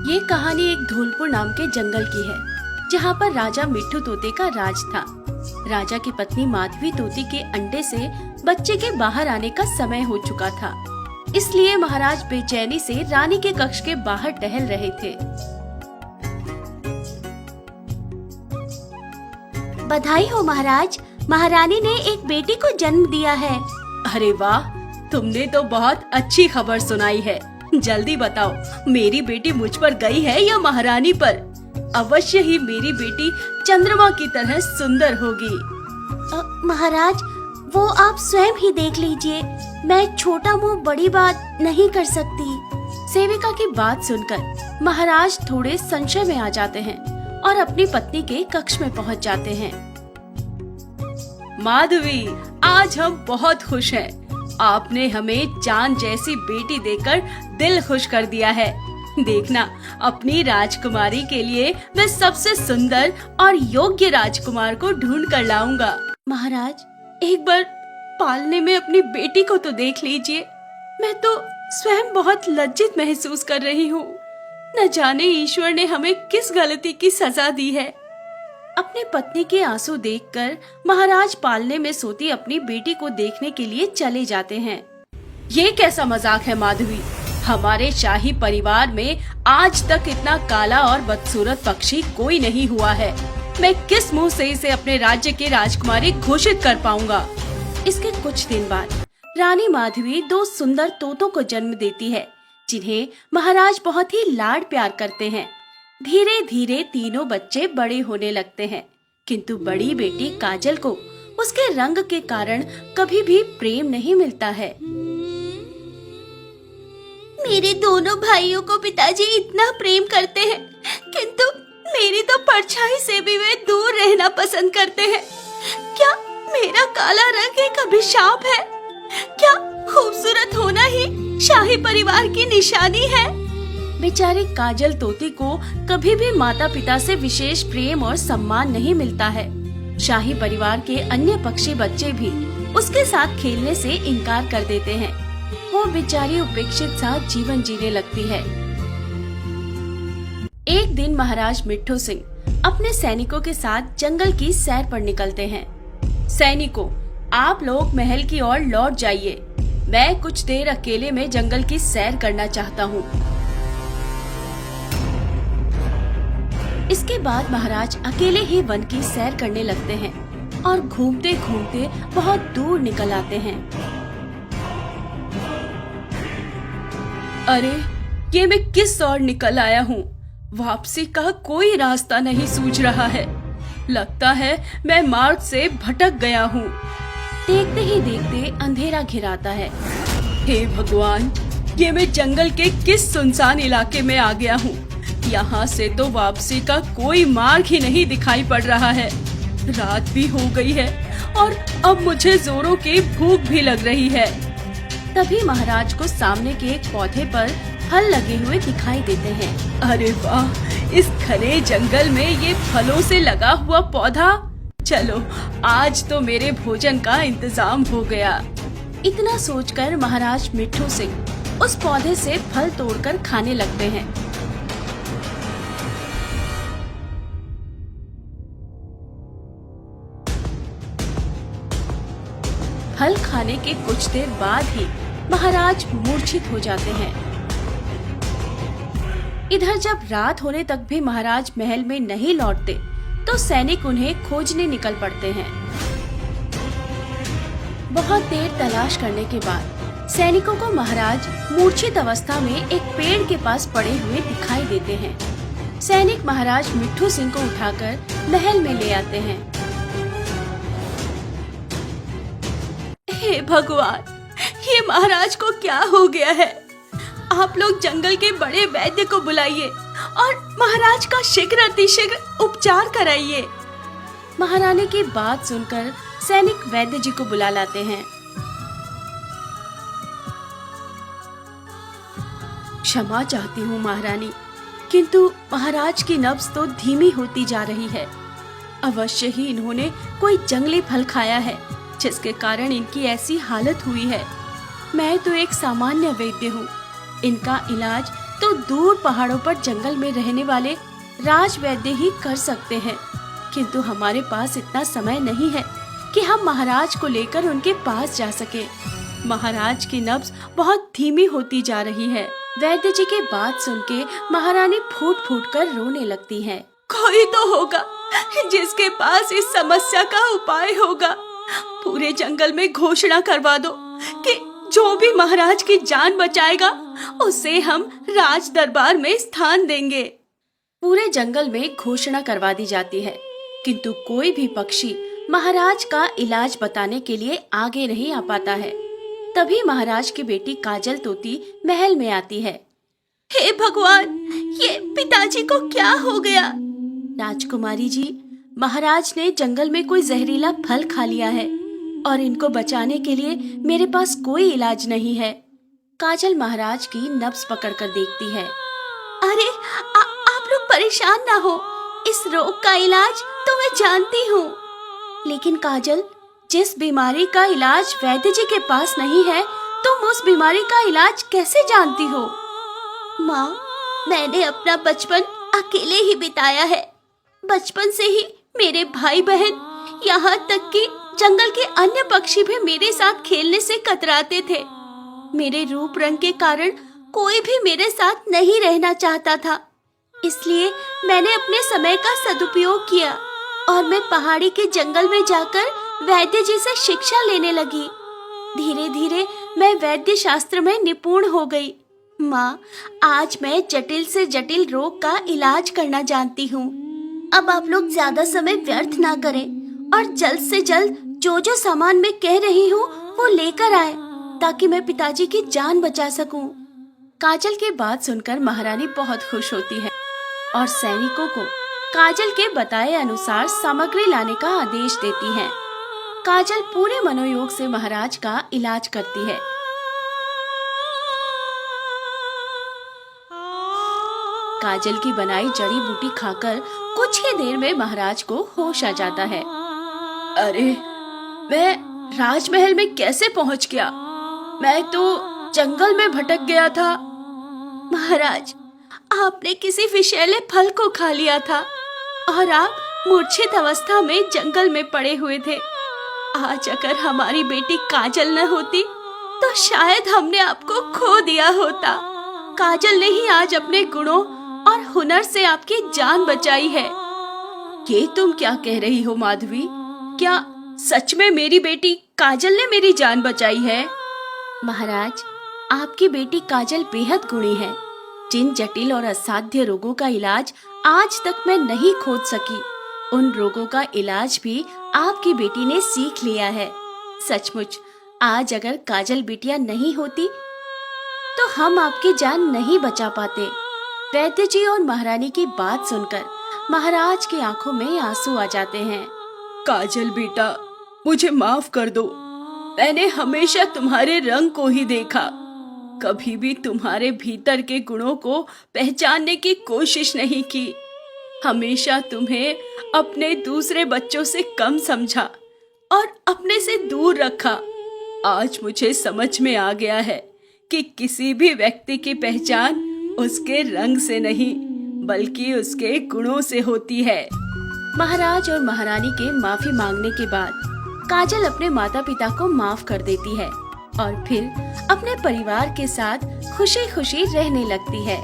ये कहानी एक धौलपुर नाम के जंगल की है, जहाँ पर राजा मिट्ठू तोते का राज था। राजा की पत्नी माधवी तोते के अंडे से बच्चे के बाहर आने का समय हो चुका था, इसलिए महाराज बेचैनी से रानी के कक्ष के बाहर टहल रहे थे। बधाई हो महाराज, महारानी ने एक बेटी को जन्म दिया है। अरे वाह, तुमने तो बहुत अच्छी खबर सुनाई है। जल्दी बताओ, मेरी बेटी मुझ पर गई है या महारानी पर? अवश्य ही मेरी बेटी चंद्रमा की तरह सुंदर होगी। महाराज, वो आप स्वयं ही देख लीजिए, मैं छोटा मुंह बड़ी बात नहीं कर सकती। सेविका की बात सुनकर महाराज थोड़े संशय में आ जाते हैं और अपनी पत्नी के कक्ष में पहुंच जाते हैं। माधवी, आज हम बहुत खुश हैं। आपने हमें चांद जैसी बेटी देकर दिल खुश कर दिया है। देखना, अपनी राजकुमारी के लिए मैं सबसे सुंदर और योग्य राजकुमार को ढूंढ कर लाऊंगा। महाराज, एक बार पालने में अपनी बेटी को तो देख लीजिए। मैं तो स्वयं बहुत लज्जित महसूस कर रही हूँ। न जाने ईश्वर ने हमें किस गलती की सजा दी है। अपनी पत्नी के आंसू देखकर महाराज पालने में सोती अपनी बेटी को देखने के लिए चले जाते हैं। ये कैसा मजाक है माधवी? हमारे शाही परिवार में आज तक इतना काला और बदसूरत पक्षी कोई नहीं हुआ है। मैं किस मुंह से इसे अपने राज्य की राजकुमारी घोषित कर पाऊंगा? इसके कुछ दिन बाद रानी माधवी दो सुंदर तोतों को जन्म देती है, जिन्हें महाराज बहुत ही लाड प्यार करते हैं। धीरे धीरे तीनों बच्चे बड़े होने लगते हैं, किंतु बड़ी बेटी काजल को उसके रंग के कारण कभी भी प्रेम नहीं मिलता है। मेरे दोनों भाइयों को पिताजी इतना प्रेम करते हैं, किंतु मेरी तो परछाई से भी वे दूर रहना पसंद करते हैं। क्या मेरा काला रंग एक अभिशाप है? क्या खूबसूरत होना ही शाही परिवार की निशानी है? बेचारी काजल तोती को कभी भी माता पिता से विशेष प्रेम और सम्मान नहीं मिलता है। शाही परिवार के अन्य पक्षी बच्चे भी उसके साथ खेलने से इनकार कर देते हैं। वो बेचारी उपेक्षित सा जीवन जीने लगती है। एक दिन महाराज मिट्ठू सिंह अपने सैनिकों के साथ जंगल की सैर पर निकलते हैं। सैनिकों, आप लोग महल की ओर लौट जाइए। मैं कुछ देर अकेले में जंगल की सैर करना चाहता हूँ। इसके बाद महाराज अकेले ही वन की सैर करने लगते हैं और घूमते घूमते बहुत दूर निकल आते हैं। अरे, ये मैं किस ओर निकल आया हूँ? वापसी का कोई रास्ता नहीं सूझ रहा है। लगता है मैं मार्ग से भटक गया हूँ। देखते ही देखते अंधेरा घिराता है। हे भगवान, ये मैं जंगल के किस सुनसान इलाके में आ गया हूँ? यहाँ से तो वापसी का कोई मार्ग ही नहीं दिखाई पड़ रहा है। रात भी हो गई है और अब मुझे जोरों की भूख भी लग रही है। तभी महाराज को सामने के एक पौधे पर फल लगे हुए दिखाई देते हैं। अरे वाह, इस घने जंगल में ये फलों से लगा हुआ पौधा। चलो, आज तो मेरे भोजन का इंतजाम हो गया। इतना सोचकर महाराज मिट्ठू सिंह उस पौधे से फल तोड़कर खाने लगते हैं। फल खाने के कुछ देर बाद ही महाराज मूर्छित हो जाते हैं। इधर जब रात होने तक भी महाराज महल में नहीं लौटते, तो सैनिक उन्हें खोजने निकल पड़ते हैं। बहुत देर तलाश करने के बाद सैनिकों को महाराज मूर्छित अवस्था में एक पेड़ के पास पड़े हुए दिखाई देते हैं। सैनिक महाराज मिट्ठू सिंह को उठाकर महल में ले आते हैं। हे भगवान, ये महाराज को क्या हो गया है? आप लोग जंगल के बड़े वैद्य को बुलाइए और महाराज का शीघ्र अतिशीघ्र उपचार कराइए। महारानी की बात सुनकर सैनिक वैद्य जी को बुला लाते हैं। क्षमा चाहती हूँ महारानी, किंतु महाराज की नब्ज तो धीमी होती जा रही है। अवश्य ही इन्होंने कोई जंगली फल खाया है, जिसके कारण इनकी ऐसी हालत हुई है। मैं तो एक सामान्य वैद्य हूँ। इनका इलाज तो दूर पहाड़ों पर जंगल में रहने वाले राज वैद्य ही कर सकते हैं, किंतु हमारे पास इतना समय नहीं है कि हम महाराज को लेकर उनके पास जा सके। महाराज की नब्ज बहुत धीमी होती जा रही है। वैद्य जी की बात सुन के महारानी फूट फूट कर रोने लगती हैं। कोई तो होगा जिसके पास इस समस्या का उपाय होगा। पूरे जंगल में घोषणा करवा दो कि जो भी महाराज की जान बचाएगा उसे हम राज दरबार में स्थान देंगे। पूरे जंगल में घोषणा करवा दी जाती है, किंतु कोई भी पक्षी महाराज का इलाज बताने के लिए आगे नहीं आ पाता है। तभी महाराज की बेटी काजल तोती महल में आती है। हे भगवान, ये पिताजी को क्या हो गया? राजकुमारी जी, महाराज ने जंगल में कोई जहरीला फल खा लिया है और इनको बचाने के लिए मेरे पास कोई इलाज नहीं है। काजल महाराज की नब्ज पकड़कर देखती है। अरे आप लोग परेशान ना हो, इस रोग का इलाज तो मैं जानती हूँ। लेकिन काजल, जिस बीमारी का इलाज वैद्य जी के पास नहीं है, तुम उस बीमारी का इलाज कैसे जानती हो? माँ, मैंने अपना बचपन अकेले ही बिताया है। बचपन से ही मेरे भाई बहन, यहाँ तक कि जंगल के अन्य पक्षी भी मेरे साथ खेलने से कतराते थे। मेरे रूप रंग के कारण कोई भी मेरे साथ नहीं रहना चाहता था। इसलिए मैंने अपने समय का सदुपयोग किया और मैं पहाड़ी के जंगल में जाकर वैद्य जी से शिक्षा लेने लगी। धीरे धीरे मैं वैद्य शास्त्र में निपुण हो गई। माँ, आज मैं जटिल से जटिल रोग का इलाज करना जानती हूँ। अब आप लोग ज्यादा समय व्यर्थ ना करें और जल्द से जल्द जो जो सामान मैं कह रही हूँ वो लेकर आए, ताकि मैं पिताजी की जान बचा सकूं। काजल की बात सुनकर महारानी बहुत खुश होती है और सैनिकों को काजल के बताए अनुसार सामग्री लाने का आदेश देती है। काजल पूरे मनोयोग से महाराज का इलाज करती है। काजल की बनाई जड़ी बूटी खाकर कुछ ही देर में महाराज को होश आ जाता है। अरे, मैं राजमहल में कैसे पहुंच गया? मैं तो जंगल में भटक गया था। महाराज, आपने किसी विषैले फल को खा लिया था और आप मूर्छित अवस्था में जंगल में पड़े हुए थे। आज अगर हमारी बेटी काजल न होती तो शायद हमने आपको खो दिया होता। काजल ने ही आज अपने गुणों और हुनर से आपकी जान बचाई है। ये तुम क्या कह रही हो माधवी? क्या सच में मेरी बेटी काजल ने मेरी जान बचाई है? महाराज, आपकी बेटी काजल बेहद गुणी है। जिन जटिल और असाध्य रोगों का इलाज आज तक मैं नहीं खोज सकी, उन रोगों का इलाज भी आपकी बेटी ने सीख लिया है। सचमुच आज अगर काजल बिटिया नहीं होती तो हम आपकी जान नहीं बचा पाते। वैद्य जी और महारानी की बात सुनकर महाराज की आंखों में आंसू आ जाते हैं। काजल बेटा, मुझे माफ कर दो। मैंने हमेशा तुम्हारे रंग को ही देखा, कभी भी तुम्हारे भीतर के गुणों को पहचानने की कोशिश नहीं की। हमेशा तुम्हें अपने दूसरे बच्चों से कम समझा और अपने से दूर रखा। आज मुझे समझ में आ गया है कि किसी भी व्यक्ति की पहचान उसके रंग से नहीं बल्कि उसके गुणों से होती है। महाराज और महारानी के माफी मांगने के बाद काजल अपने माता पिता को माफ कर देती है और फिर अपने परिवार के साथ खुशी खुशी रहने लगती है।